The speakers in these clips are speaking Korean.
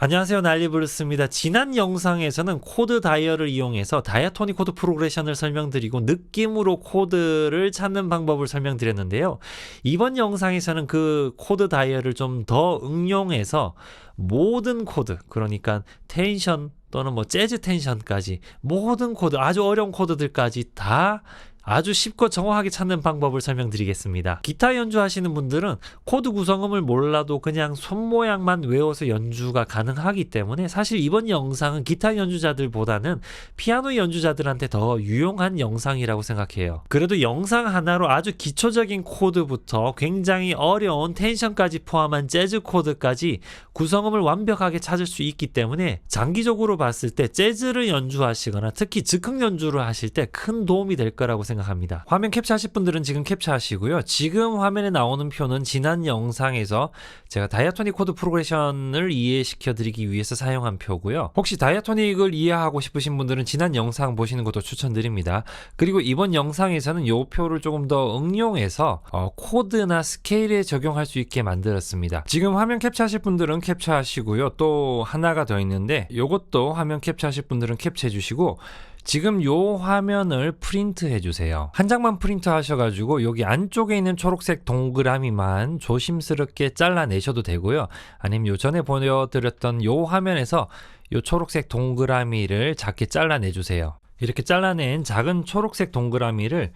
안녕하세요, 난리블루스입니다. 지난 영상에서는 코드 다이얼을 이용해서 다이아토닉 코드 프로그레션을 설명드리고 느낌으로 코드를 찾는 방법을 설명드렸는데요. 이번 영상에서는 그 코드 다이얼을 좀 더 응용해서 모든 코드, 그러니까 텐션 또는 뭐 재즈 텐션까지 모든 코드, 아주 어려운 코드들까지 다 아주 쉽고 정확하게 찾는 방법을 설명드리겠습니다. 기타 연주하시는 분들은 코드 구성음을 몰라도 그냥 손 모양만 외워서 연주가 가능하기 때문에 사실 이번 영상은 기타 연주자들보다는 피아노 연주자들한테 더 유용한 영상이라고 생각해요. 그래도 영상 하나로 아주 기초적인 코드부터 굉장히 어려운 텐션까지 포함한 재즈 코드까지 구성음을 완벽하게 찾을 수 있기 때문에 장기적으로 봤을 때 재즈를 연주하시거나 특히 즉흥 연주를 하실 때 큰 도움이 될 거라고 생각합니다. 화면 캡처하실 분들은 지금 캡처하시고요. 지금 화면에 나오는 표는 지난 영상에서 제가 다이아토닉 코드 프로그레션을 이해시켜 드리기 위해서 사용한 표고요. 혹시 다이아토닉을 이해하고 싶으신 분들은 지난 영상 보시는 것도 추천드립니다. 그리고 이번 영상에서는 이 표를 조금 더 응용해서 코드나 스케일에 적용할 수 있게 만들었습니다. 지금 화면 캡처하실 분들은 캡처하시고요. 또 하나가 더 있는데 이것도 화면 캡처하실 분들은 캡처해 주시고 지금 요 화면을 프린트 해주세요. 한 장만 프린트 하셔가지고 여기 안쪽에 있는 초록색 동그라미만 조심스럽게 잘라내셔도 되고요. 아니면 요 전에 보여드렸던 요 화면에서 요 초록색 동그라미를 작게 잘라내주세요. 이렇게 잘라낸 작은 초록색 동그라미를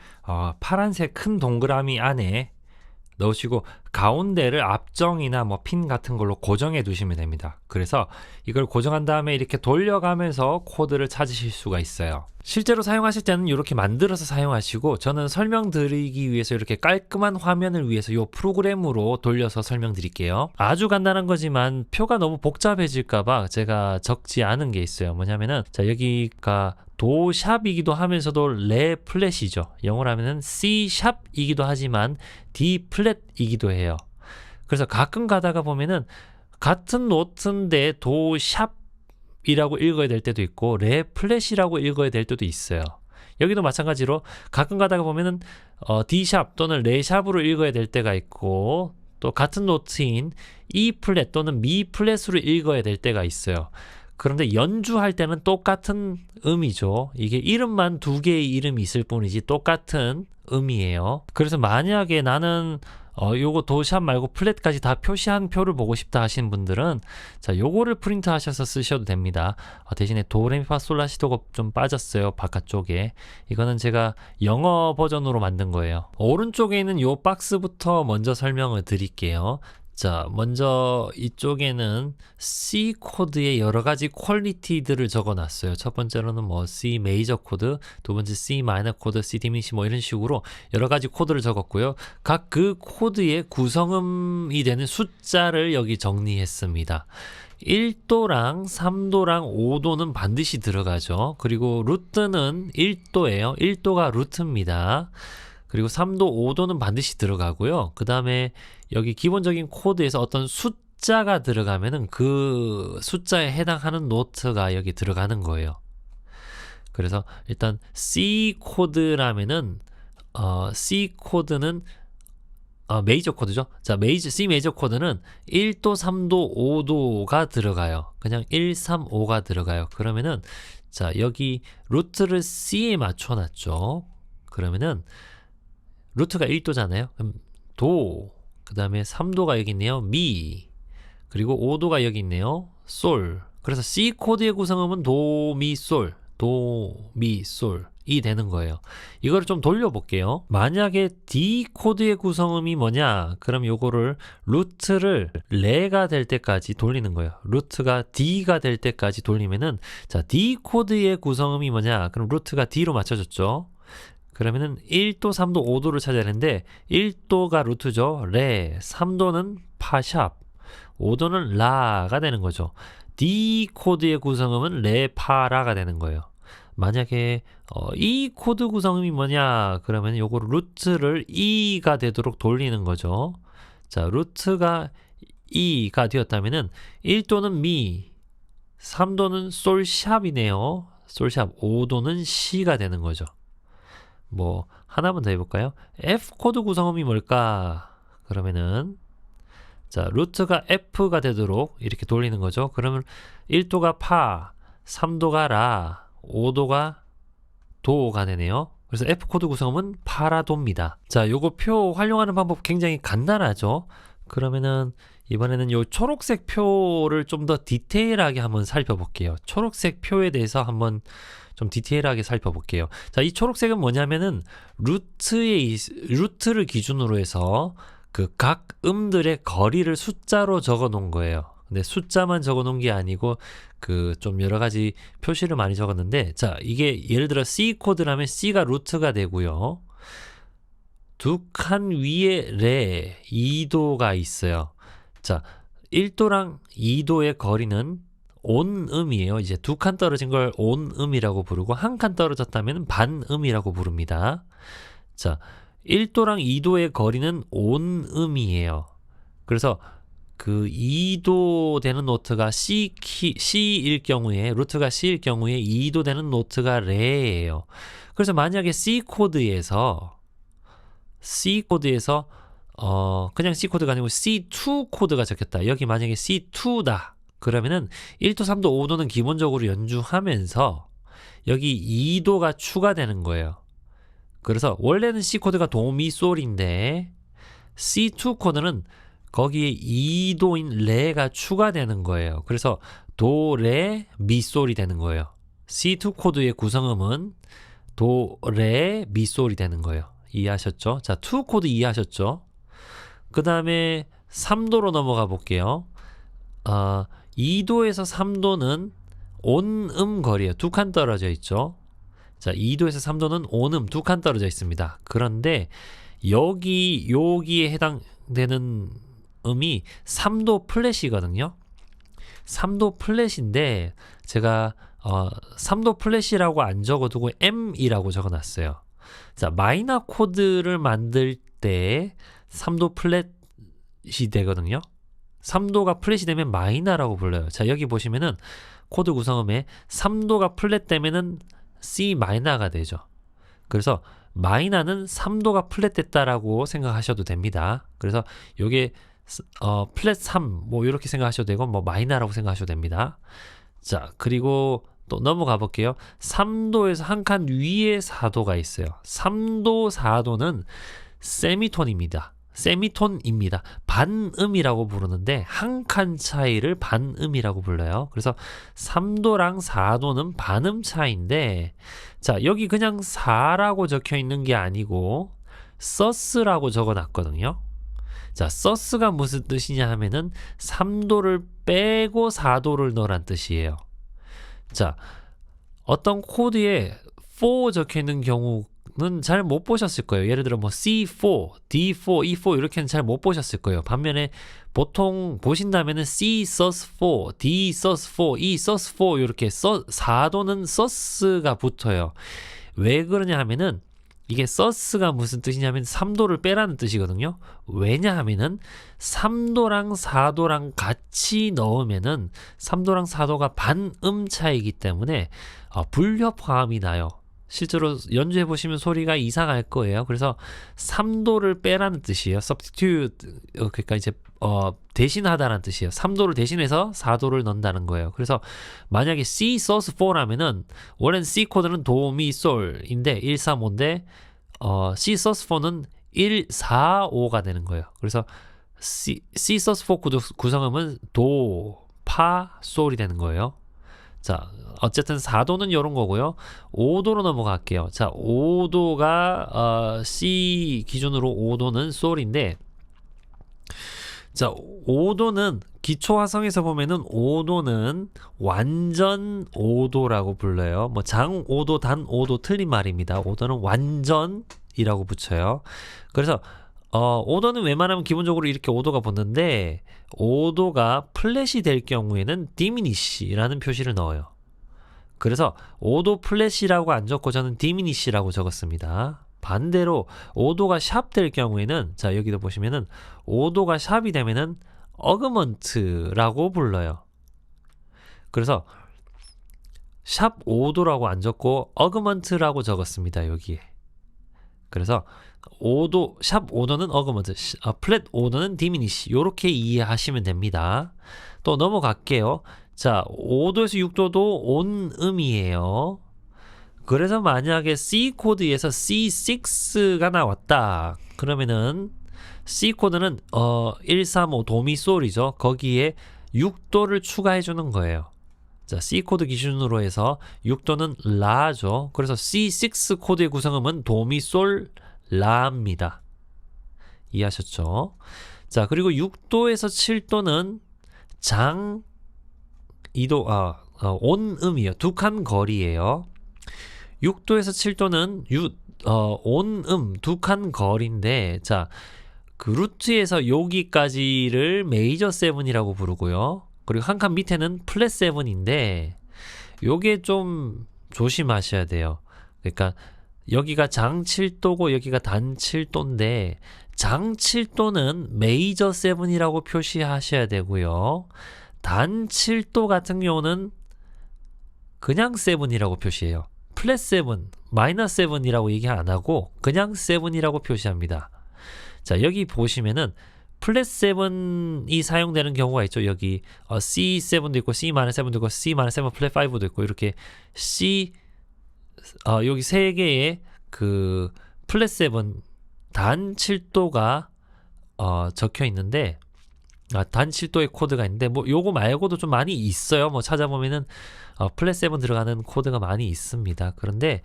파란색 큰 동그라미 안에 넣으시고 가운데를 앞정이나 뭐 핀 같은 걸로 고정해 두시면 됩니다. 그래서 이걸 고정한 다음에 이렇게 돌려가면서 코드를 찾으실 수가 있어요. 실제로 사용하실 때는 이렇게 만들어서 사용하시고 저는 설명드리기 위해서 이렇게 깔끔한 화면을 위해서 이 프로그램으로 돌려서 설명드릴게요. 아주 간단한 거지만 표가 너무 복잡해질까봐 제가 적지 않은 게 있어요. 뭐냐면은 자 여기가 도 샵이기도 하면서도 레 플랫이죠. 영어로 하면은 C 샵이기도 하지만 D 플랫이기도 해요. 그래서 가끔 가다가 보면은 같은 노트인데 도 샵이라고 읽어야 될 때도 있고 레 플랫이라고 읽어야 될 때도 있어요. 여기도 마찬가지로 가끔 가다가 보면은 D 샵 또는 레 샵으로 읽어야 될 때가 있고 또 같은 노트인 E 플랫 또는 미 플랫으로 읽어야 될 때가 있어요. 그런데 연주할 때는 똑같은 음이죠. 이게 이름만 두 개의 이름이 있을 뿐이지 똑같은 음이에요. 그래서 만약에 나는 요거 도샵 말고 플랫까지 다 표시한 표를 보고 싶다 하시는 분들은 자 요거를 프린트 하셔서 쓰셔도 됩니다. 대신에 도레미파솔라시도가 좀 빠졌어요. 바깥쪽에. 이거는 제가 영어 버전으로 만든 거예요. 오른쪽에 있는 요 박스부터 먼저 설명을 드릴게요. 자, 먼저 이쪽에는 C 코드의 여러 가지 퀄리티들을 적어 놨어요. 첫 번째로는 뭐 C 메이저 코드, 두 번째 C 마이너 코드, C 디미니시 뭐 이런 식으로 여러 가지 코드를 적었고요. 각 그 코드의 구성음이 되는 숫자를 여기 정리했습니다. 1도랑 3도랑 5도는 반드시 들어가죠. 그리고 루트는 1도예요. 1도가 루트입니다. 그리고 3도, 5도는 반드시 들어가고요. 그 다음에 여기 기본적인 코드에서 어떤 숫자가 들어가면은 그 숫자에 해당하는 노트가 여기 들어가는 거예요. 그래서 일단 C 코드라면은 C 코드는 메이저 코드죠. 자, C 메이저 코드는 1도, 3도, 5도가 들어가요. 그냥 1, 3, 5가 들어가요. 그러면은 자, 여기 루트를 C에 맞춰 놨죠. 그러면은 루트가 1도잖아요. 그럼 도, 그 다음에 3도가 여기 있네요. 미, 그리고 5도가 여기 있네요. 솔. 그래서 C 코드의 구성음은 도, 미, 솔, 도, 미, 솔이 되는 거예요. 이거를 좀 돌려볼게요. 만약에 D 코드의 구성음이 뭐냐? 그럼 요거를 루트를 레가 될 때까지 돌리는 거예요. 루트가 D가 될 때까지 돌리면은 자 D 코드의 구성음이 뭐냐? 그럼 루트가 D로 맞춰졌죠. 그러면은 1도, 3도, 5도를 찾아야 되는데 1도가 루트죠. 레, 3도는 파샵, 5도는 라가 되는 거죠. D 코드의 구성음은 레, 파, 라가 되는 거예요. 만약에 이 코드 구성음이 뭐냐 그러면 요거 루트를 E가 되도록 돌리는 거죠. 자, 루트가 E가 되었다면은 1도는 미, 3도는 솔샵이네요. 솔샵, 5도는 C가 되는 거죠. 뭐 하나만 더 해볼까요? F 코드 구성음이 뭘까? 그러면은 자, 루트가 F가 되도록 이렇게 돌리는 거죠. 그러면 1도가 파, 3도가 라, 5도가 도가 되네요. 그래서 F 코드 구성은 파라도입니다. 자, 요거 표 활용하는 방법 굉장히 간단하죠. 그러면은 이번에는 요 초록색 표를 좀 더 디테일하게 한번 살펴볼게요. 초록색 표에 대해서 한번 좀 디테일하게 살펴볼게요. 자, 이 초록색은 뭐냐면은 루트를 기준으로 해서 그 각 음들의 거리를 숫자로 적어 놓은 거예요. 근데 숫자만 적어 놓은 게 아니고 그 좀 여러 가지 표시를 많이 적었는데, 자, 이게 예를 들어 C 코드라면 C가 루트가 되고요. 두 칸 위에 레 2도가 있어요. 자, 1도랑 2도의 거리는 온음이에요. 이제 두 칸 떨어진 걸 온음이라고 부르고, 한 칸 떨어졌다면 반음이라고 부릅니다. 자, 1도랑 2도의 거리는 온음이에요. 그래서 그 2도 되는 노트가 C일 경우에, 루트가 C일 경우에 2도 되는 노트가 레예요. 그래서 만약에 C 코드에서 그냥 C 코드가 아니고 C2 코드가 적혔다. 여기 만약에 C2다. 그러면은 1도, 3도, 5도는 기본적으로 연주하면서 여기 2도가 추가되는 거예요. 그래서 원래는 C 코드가 도, 미, 솔인데 C2 코드는 거기에 2도인 레가 추가되는 거예요. 그래서 도, 레, 미, 솔이 되는 거예요. C2 코드의 구성음은 도, 레, 미, 솔이 되는 거예요. 이해하셨죠? 자, 2 코드 이해하셨죠? 그 다음에 3도로 넘어가 볼게요. 2도에서 3도는 온음 거리예요. 두 칸 떨어져 있죠. 자, 2도에서 3도는 온음 두 칸 떨어져 있습니다. 그런데 여기에 해당되는 음이 3도 플랫이거든요. 3도 플랫인데 제가 3도 플랫이라고 안 적어두고 M이라고 적어놨어요. 자, 마이너 코드를 만들 때 3도 플랫이 되거든요. 3도가 플랫이 되면 마이너라고 불러요. 자, 여기 보시면은 코드 구성음에 3도가 플랫 되면은 C 마이너가 되죠. 그래서 마이너는 3도가 플랫 됐다라고 생각하셔도 됩니다. 그래서 요게 플랫 3 뭐 이렇게 생각하셔도 되고 뭐 마이너라고 생각하셔도 됩니다. 자, 그리고 또 넘어가 볼게요. 3도에서 한 칸 위에 4도가 있어요. 3도, 4도는 세미톤입니다. 반음이라고 부르는데 한 칸 차이를 반음이라고 불러요. 그래서 3도랑 4도는 반음 차이인데, 자, 여기 그냥 4라고 적혀 있는 게 아니고 서스라고 적어 놨거든요. 자, 서스가 무슨 뜻이냐 하면은 3도를 빼고 4도를 넣으란 뜻이에요. 자, 어떤 코드에 4 적혀 있는 경우는 잘 못 보셨을 거예요. 예를 들어 뭐 C4, D4, E4 이렇게는 잘 못 보셨을 거예요. 반면에 보통 보신다면은 C sus4, D sus4, E sus4 이렇게 4도는 서스가 붙어요. 왜 그러냐 하면은 이게 서스가 무슨 뜻이냐면 3도를 빼라는 뜻이거든요. 왜냐하면은 3도랑 4도랑 같이 넣으면은 3도랑 4도가 반음 차이기 때문에 불협화음이 나요. 실제로 연주해 보시면 소리가 이상할 거예요. 그래서 3도를 빼라는 뜻이에요. substitute, 그러니까 이제 대신하다라는 뜻이에요. 3도를 대신해서 4도를 넣는다는 거예요. 그래서 만약에 C sus4라면은 원래는 C 코드는 도, 미, 솔인데 1, 3, 5인데 C sus4는 1, 4, 5가 되는 거예요. 그래서 C sus4 구성음은 도, 파, 솔이 되는 거예요. 자, 어쨌든 4도는 이런 거고요. 5도로 넘어갈게요. 자, 5도가 C 기준으로 5도는 솔인데, 자, 5도는 기초 화성에서 보면은 5도는 완전 5도라고 불러요. 뭐 장 5도, 단 5도 틀린 말입니다. 5도는 완전이라고 붙여요. 그래서 5도는 웬만하면 기본적으로 이렇게 5도가 붙는데 5도가 플랫이 될 경우에는 diminish라는 표시를 넣어요. 그래서 5도 플랫이라고 안 적고 저는 diminish라고 적었습니다. 반대로 5도가 샵 될 경우에는, 자, 여기도 보시면은 5도가 샵이 되면은 어그먼트라고 불러요. 그래서 샵 5도라고 안 적고 어그먼트라고 적었습니다. 여기에. 그래서 5도, 샵 5도는 어그먼트, 플랫 5도는 디미니시. 요렇게 이해하시면 됩니다. 또 넘어갈게요. 자, 5도에서 6도도 온음이에요. 그래서 만약에 C 코드에서 C6가 나왔다. 그러면은 C 코드는 135 도미솔이죠. 거기에 6도를 추가해 주는 거예요. 자, C 코드 기준으로 해서 6도는 라죠. 그래서 C6 코드의 구성음은 도미솔 라입니다. 이해하셨죠? 자, 그리고 6도에서 7도는 장 2도 온음이에요. 두 칸 거리예요. 6도에서 7도는 온음 두 칸 거리인데, 자, 그 루트에서 여기까지를 메이저 7이라고 부르고요. 그리고 한 칸 밑에는 플랫 7인데 요게 좀 조심하셔야 돼요. 그러니까 여기가 장 7도고 여기가 단 7도인데 장 7도는 메이저 7이라고 표시하셔야 되고요. 단 7도 같은 경우는 그냥 7이라고 표시해요. 플랫 7, 마이너스 7이라고 얘기 안 하고 그냥 7이라고 표시합니다. 자, 여기 보시면은 플랫 7이 사용되는 경우가 있죠. 여기 C7도 있고 C-7도 있고 C-7 플랫 5도 있고 이렇게 여기 세 개의 그 플랫 7 단 7도가 적혀 있는데 단 7도의 코드가 있는데 뭐 요거 말고도 좀 많이 있어요. 뭐 찾아보면은 플랫 7 들어가는 코드가 많이 있습니다. 그런데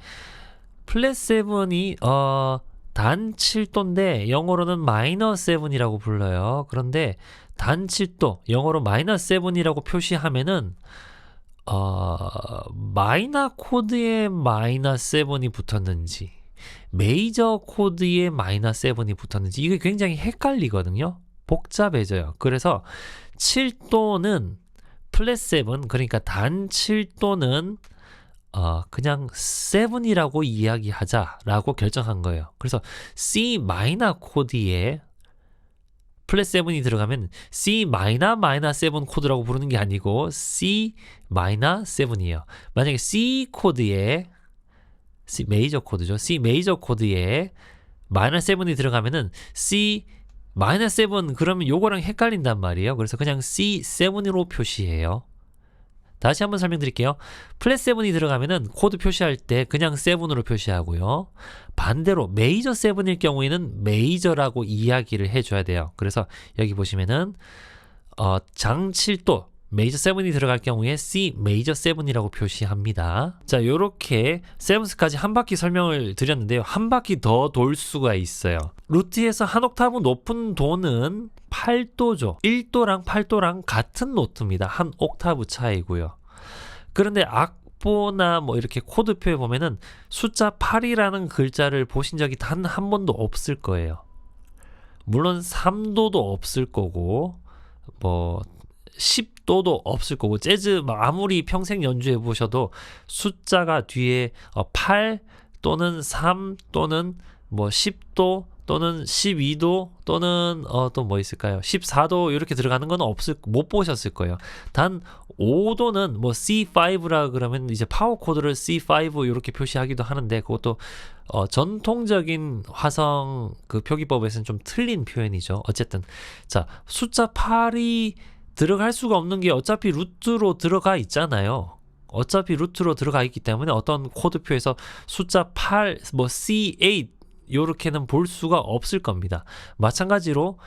플랫 7이 단 7도인데 영어로는 마이너스 7이라고 불러요. 그런데 단 7도 영어로 마이너스 7이라고 표시하면은 마이너 코드에 마이너스 7이 붙었는지 메이저 코드에 마이너스 7이 붙었는지 이게 굉장히 헷갈리거든요. 복잡해져요. 그래서 7도는 플랫 7 그러니까 단 7도는 그냥 7이라고 이야기하자라고 결정한 거예요. 그래서 C 마이너 코드에 플랫 7이 들어가면 C 마이너 7 코드라고 부르는 게 아니고 C 마이너 7이에요. 만약에 C 코드에 C 메이저 코드죠. C 메이저 코드에 마이너 7이 들어가면은 C 마이너 7 그러면 요거랑 헷갈린단 말이에요. 그래서 그냥 C7으로 표시해요. 다시 한번 설명드릴게요. 플랫 7이 들어가면은 코드 표시할 때 그냥 7으로 표시하고요. 반대로 메이저 7일 경우에는 메이저라고 이야기를 해줘야 돼요. 그래서 여기 보시면은 장 7도 메이저 7이 들어갈 경우에 C 메이저 7이라고 표시합니다. 자, 요렇게 세븐스까지 한 바퀴 설명을 드렸는데요. 한 바퀴 더 돌 수가 있어요. 루트에서 한 옥타브 높은 도는 8도죠. 1도랑 8도랑 같은 노트입니다. 한 옥타브 차이고요. 그런데 악보나 뭐 이렇게 코드표에 보면은 숫자 8이라는 글자를 보신 적이 단 한 번도 없을 거예요. 물론 3도도 없을 거고 뭐 10도도 없을 거고 재즈 아무리 평생 연주해 보셔도 숫자가 뒤에 8 또는 3 또는 뭐 10도 또는 12도 또는 또 뭐 있을까요? 14도 이렇게 들어가는 건 못 보셨을 거예요. 단 5도는 뭐 C5라 그러면 이제 파워 코드를 C5 이렇게 표시하기도 하는데 그것도 전통적인 화성 그 표기법에서는 좀 틀린 표현이죠. 어쨌든 자, 숫자 8이 들어갈 수가 없는 게 어차피 루트로 들어가 있잖아요. 어차피 루트로 들어가 있기 때문에 어떤 코드표에서 숫자 8, 뭐 C8 요렇게는 볼 수가 없을 겁니다. 마찬가지로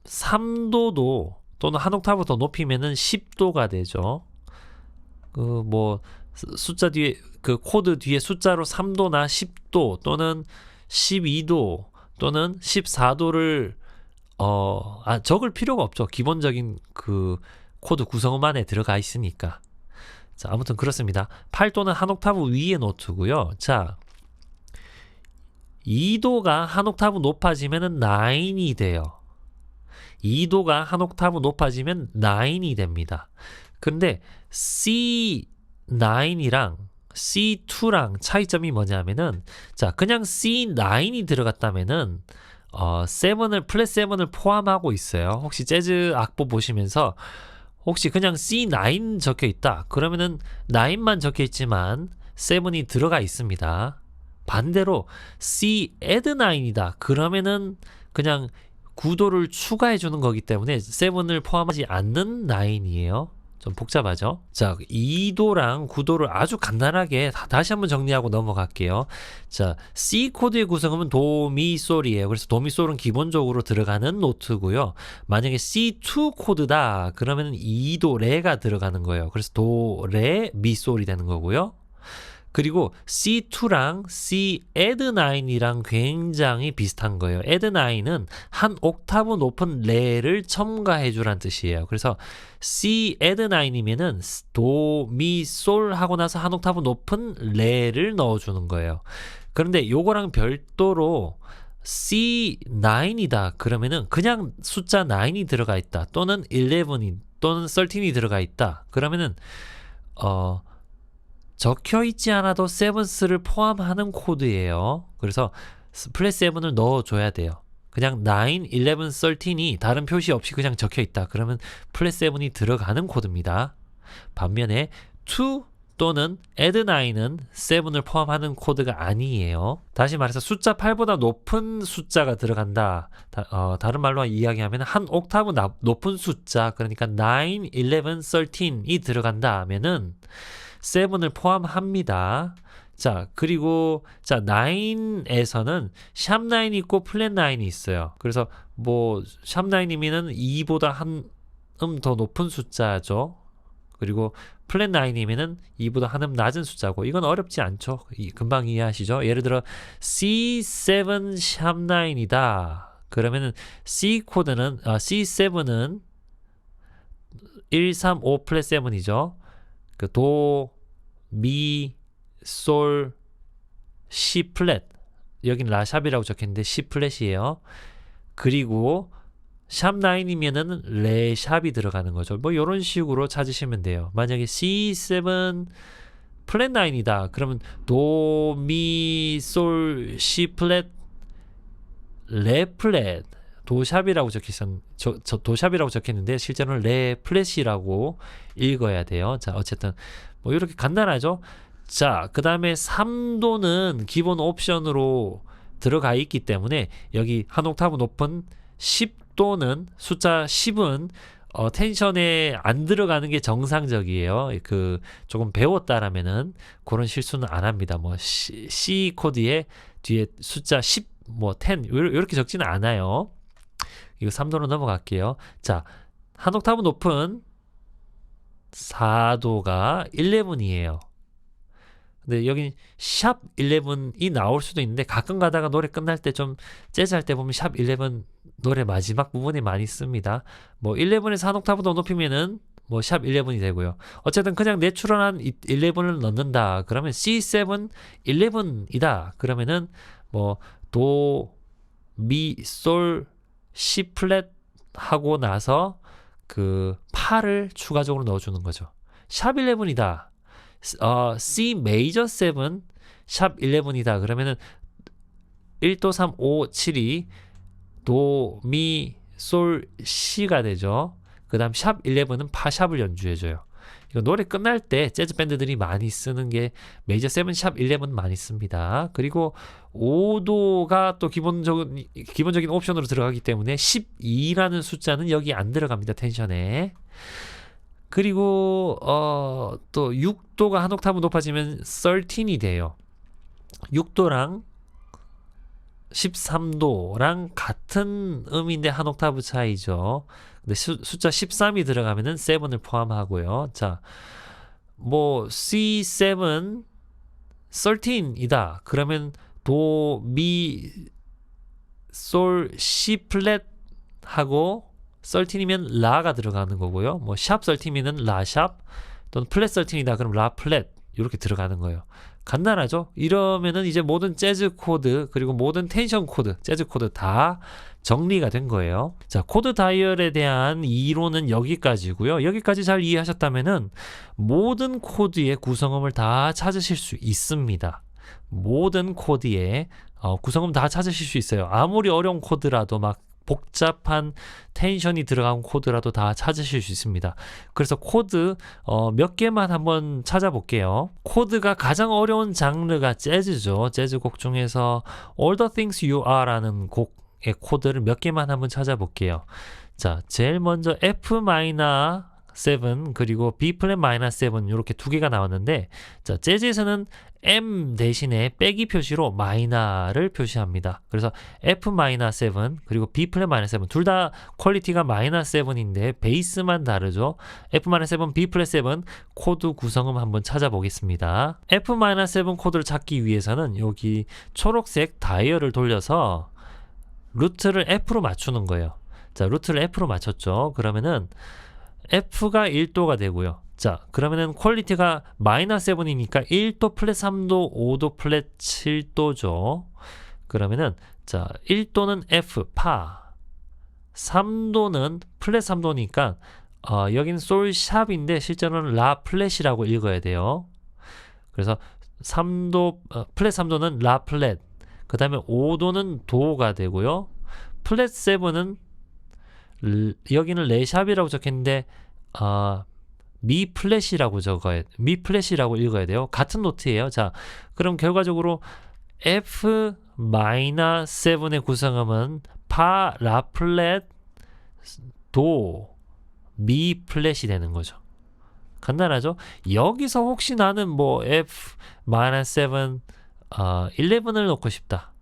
3도도 또는 한 옥타브 더 높이면은 10도가 되죠. 그 뭐 숫자 뒤에 그 코드 뒤에 숫자로 3도나 10도 또는 12도 또는 14도를 적을 필요가 없죠. 기본적인 그 코드 구성음 안에 들어가 있으니까. 자, 아무튼 그렇습니다. 8도는 한 옥타브 위의 노트고요. 자, 2도가 한 옥타브 높아지면은 9이 돼요. 2도가 한 옥타브 높아지면 9이 됩니다. 근데 C9이랑 C2랑 차이점이 뭐냐면은 자, 그냥 C9이 들어갔다면은 플랫 7을 포함하고 있어요. 혹시 재즈 악보 보시면서 혹시 그냥 C9 적혀 있다. 그러면은 9만 적혀 있지만 7이 들어가 있습니다. 반대로 C add 9이다. 그러면은 그냥 구도를 추가해 주는 거기 때문에 7을 포함하지 않는 9이에요. 좀 복잡하죠? 자, 2도랑 9도를 아주 간단하게 다시 한번 정리하고 넘어갈게요. 자, C 코드의 구성은 도, 미, 솔이에요. 그래서 도, 미, 솔은 기본적으로 들어가는 노트고요. 만약에 C2 코드다 그러면 2도, 레가 들어가는 거예요. 그래서 도, 레, 미, 솔이 되는 거고요. 그리고 C2랑 C add 9이랑 굉장히 비슷한 거예요. add 9은 한 옥타브 높은 레를 첨가해 주란 뜻이에요. 그래서 C add 9이면은 도, 미, 솔 하고 나서 한 옥타브 높은 레를 넣어 주는 거예요. 그런데 요거랑 별도로 C9이다 그러면은 그냥 숫자 9이 들어가 있다. 또는 11이 또는 13이 들어가 있다. 그러면은 적혀 있지 않아도 세븐스를 포함하는 코드예요. 그래서 플랫 7을 넣어줘야 돼요. 그냥 9, 11, 13이 다른 표시 없이 그냥 적혀 있다. 그러면 플랫 7이 들어가는 코드입니다. 반면에 2 또는 add 9은 7을 포함하는 코드가 아니에요. 다시 말해서 숫자 8보다 높은 숫자가 들어간다. 다른 말로 이야기하면 한 옥타브 높은 숫자, 그러니까 9, 11, 13이 들어간다 하면은 7을 포함합니다. 자, 그리고 자 9에서는 샵9이 있고 플랫 9이 있어요. 그래서 뭐 샵 9이면은 2보다 한 더 높은 숫자죠. 그리고 플랫 9이면은 2보다 한 낮은 숫자고, 이건 어렵지 않죠. 금방 이해하시죠? 예를 들어 C7 샵 9이다. 그러면은 C 코드는 C7은 1, 3, 5 플랫 7이죠. 그 도, 미, 솔, C 플랫, 여긴 라샵이라고 적혔는데 C 플랫이에요. 그리고 샵 9이면은 레 샵이 들어가는 거죠. 뭐 이런 식으로 찾으시면 돼요. 만약에 C7 플랫 9이다 그러면 도, 미, 솔, C 플랫, 레 플랫, 도샵이라고 도샵이라고 적혔는데 실제로는 레 플랫이라고 읽어야 돼요. 자, 어쨌든 뭐 이렇게 간단하죠. 자, 그 다음에 3도는 기본 옵션으로 들어가 있기 때문에 여기 한 옥타브 높은 10도는 숫자 10은 텐션에 안 들어가는 게 정상적이에요. 그 조금 배웠다라면은 그런 실수는 안 합니다. 뭐 C 코드에 뒤에 숫자 10, 뭐 10 이렇게 적지는 않아요. 이거 3도로 넘어갈게요. 자, 한 옥타브 높은 4도가 11이에요. 근데 여기 샵 11이 나올 수도 있는데 가끔 가다가 노래 끝날 때 좀 재즈 할 때 보면 샵 11 노래 마지막 부분에 많이 씁니다. 뭐 11에서 한 옥타브 더 높이면은 뭐 샵 11이 되고요. 어쨌든 그냥 내추럴한 11을 넣는다. 그러면 C7 11이다. 그러면은 뭐 도, 미, 솔, C 플랫 하고 나서 그 8을 추가적으로 넣어주는 거죠. 샵 11이다. C 메이저 7 샵 11이다. 그러면은 1도 3, 5, 7이 도, 미, 솔, C가 되죠. 그 다음 샵 11은 파샵을 연주해줘요. 이거 노래 끝날 때 재즈 밴드들이 많이 쓰는 게 메이저 7 샵 11 많이 씁니다. 그리고 5도가 또 기본적인 옵션으로 들어가기 때문에 12라는 숫자는 여기 안 들어갑니다. 텐션에. 그리고 또 6도가 한 옥타브 높아지면 13이 돼요. 6도랑 13도랑 같은 음인데 한 옥타브 차이죠. 근데 숫자 13이 들어가면은 7을 포함하고요. 자, 뭐 C7 13이다. 그러면 도, 미, 솔, C 플랫 하고 13이면 라가 들어가는 거고요. 뭐 샵 13이면 라샵 또는 플랫 13이다. 그럼 라 플랫 이렇게 들어가는 거예요. 간단하죠? 이러면은 이제 모든 재즈 코드 그리고 모든 텐션 코드, 재즈 코드 다 정리가 된 거예요. 자, 코드 다이얼에 대한 이론은 여기까지고요. 여기까지 잘 이해하셨다면은 모든 코드의 구성음을 다 찾으실 수 있습니다. 모든 코드의 구성음 다 찾으실 수 있어요. 아무리 어려운 코드라도 막 복잡한 텐션이 들어간 코드라도 다 찾으실 수 있습니다. 그래서 코드 몇 개만 한번 찾아볼게요. 코드가 가장 어려운 장르가 재즈죠. 재즈곡 중에서 All the Things You Are라는 곡의 코드를 몇 개만 한번 찾아볼게요. 자, 제일 먼저 F-7 그리고 B 플랫-7 이렇게 두 개가 나왔는데, 자, 재즈에서는 M 대신에 빼기 표시로 마이너를 표시합니다. 그래서 F-7 그리고 B 플랫-7 둘 다 퀄리티가 -7인데 베이스만 다르죠. F-7, B 플랫-7 코드 구성음 한번 찾아보겠습니다. F-7 코드를 찾기 위해서는 여기 초록색 다이얼을 돌려서 루트를 F로 맞추는 거예요. 자, 루트를 F로 맞췄죠. 그러면은 F가 1도가 되고요. 자, 그러면은 퀄리티가 -7이니까 1도 플랫 3도 5도 플랫 7도죠. 그러면은 자, 1도는 F 파, 3도는 플랫 3도니까 여기는 솔 샵인데 실제로는 라 플랫이라고 읽어야 돼요. 그래서 3도 플랫 3도는 라 플랫, 그 다음에 5도는 도가 되고요. 플랫 7은 여기는 레샵이라고 적혔는데 미 플랫이라고 미 플랫이라고 읽어야 돼요. 같은 노트예요. 자, 그럼 결과적으로 F-7의 구성음은 파, 라 플랫, 도, 미 플랫이 되는 거죠. 간단하죠? 여기서 혹시 나는 뭐 F-7 11을 넣고 싶다.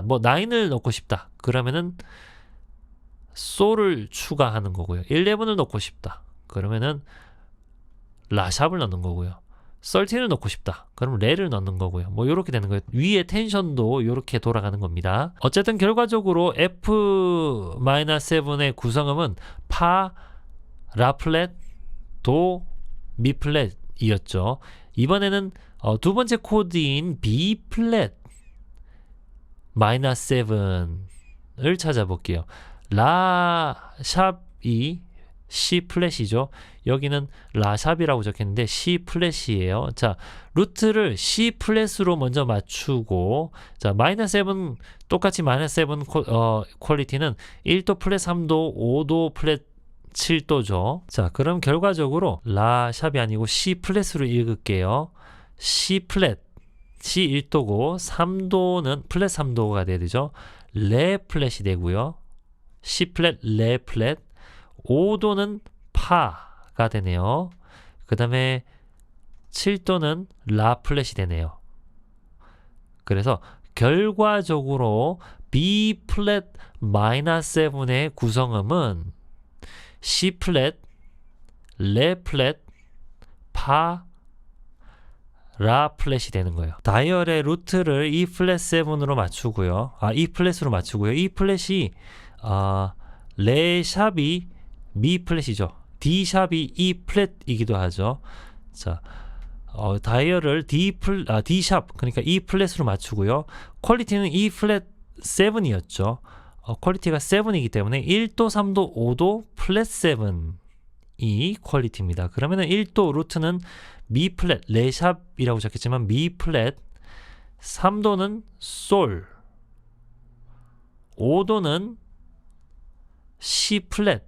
뭐 9을 넣고 싶다. 그러면은 솔을 추가하는 거고요. 11을 넣고 싶다. 그러면은 라샵을 넣는 거고요. 13을 넣고 싶다. 그러면 레를 넣는 거고요. 뭐 이렇게 되는 거예요. 위에 텐션도 이렇게 돌아가는 겁니다. 어쨌든 결과적으로 F-7의 구성음은 파, 라 플랫, 도, 미 플랫이었죠. 이번에는 두 번째 코드인 B 플랫 -7을 찾아볼게요. 라 샵이 C 플랫이죠. 여기는 라 샵이라고 적혔는데 C 플랫이에요. 자, 루트를 C 플랫으로 먼저 맞추고, 자, -7 똑같이 -7 퀄리티는 1도 플랫 3도 5도 플랫 7도죠. 자, 그럼 결과적으로 라 샵이 아니고 C 플랫으로 읽을게요. C 플랫, C 1도고 3도는 플랫 3도가 돼야 되죠. 레 플랫이 되고요. C 플랫, 레 플랫, 5도는 파가 되네요. 그 다음에 7도는 라 플랫이 되네요. 그래서 결과적으로 B 플랫 -7의 구성음은 C 플랫, 레 플랫, 파, 라 플랫이 되는 거예요. 다이얼의 루트를 E 플랫 7으로 맞추고요. E 플랫으로 맞추고요. E 플랫이 레 샵이 미 플랫이죠. D 샵이 E 플랫이기도 하죠. 자, 다이얼을 D 샵 그러니까 E 플랫으로 맞추고요. 퀄리티는 E 플랫 7이었죠. 퀄리티가 7이기 때문에 1도, 3도, 5도 플랫 7이 퀄리티입니다. 그러면은 1도 루트는 미 플랫, 레 샵이라고 적혔지만 미 플랫, 3도는 솔, 5도는 C 플랫,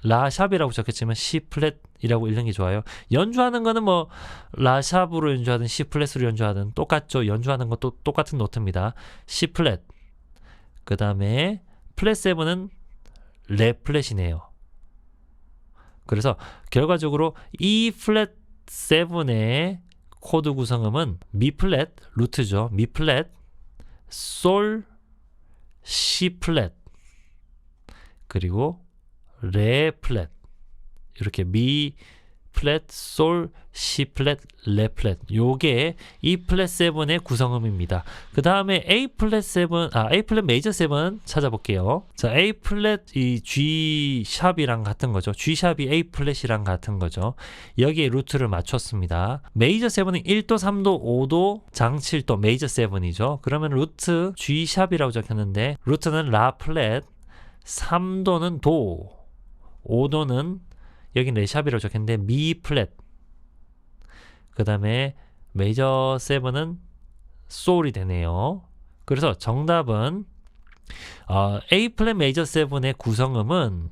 라 샵이라고 적혔지만 C 플랫이라고 읽는 게 좋아요. 연주하는 거는 뭐 라 샵으로 연주하든 C 플랫으로 연주하든 똑같죠. 연주하는 것도 똑같은 노트입니다. C 플랫. 그 다음에 플랫 7은 레 플랫이네요. 그래서 결과적으로 E 플랫 7의 코드 구성음은 미 플랫, 루트죠. 미 플랫, 솔, C 플랫, 그리고 레 플랫. 이렇게 미 플랫, 솔, C 플랫, 레 플랫. 요게 E 플랫 7의 구성음입니다. 그 다음에 A 플랫 7, A 플랫 메이저 7 찾아볼게요. 자, A 플랫 이 G 샵이랑 같은 거죠. G 샵이 A 플랫이랑 같은 거죠. 여기에 루트를 맞췄습니다. 메이저 7은 1도, 3도, 5도, 장 7도 메이저 7이죠. 그러면 루트 G 샵이라고 적혔는데 루트는 라 플랫, 3도는 도, 5도는 여긴 레샵이라고 적혔는데 미 플랫. 그 다음에 메이저 7은 솔이 되네요. 그래서 정답은 A 플랫 메이저 7의 구성음은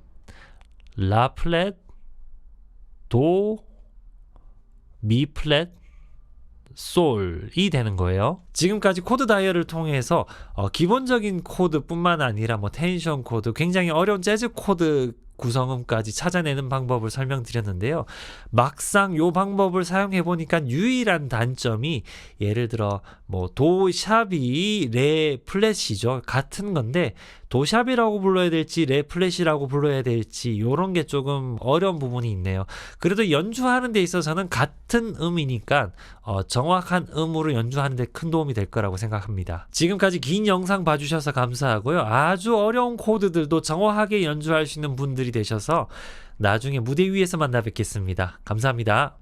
라 플랫, 도, 미 플랫, 솔이 되는 거예요. 지금까지 코드 다이얼을 통해서 기본적인 코드뿐만 아니라 뭐 텐션 코드, 굉장히 어려운 재즈 코드 구성음까지 찾아내는 방법을 설명드렸는데요. 막상 요 방법을 사용해 보니까 유일한 단점이, 예를 들어 뭐 도샵이 레 플랫이죠. 같은 건데 도샵이라고 불러야 될지 레 플랫이라고 불러야 될지 요런 게 조금 어려운 부분이 있네요. 그래도 연주하는 데 있어서는 같은 음이니까 정확한 음으로 연주하는 데 큰 도움이 될 거라고 생각합니다. 지금까지 긴 영상 봐주셔서 감사하고요. 아주 어려운 코드들도 정확하게 연주할 수 있는 분들이 되셔서 나중에 무대 위에서 만나 뵙겠습니다. 감사합니다.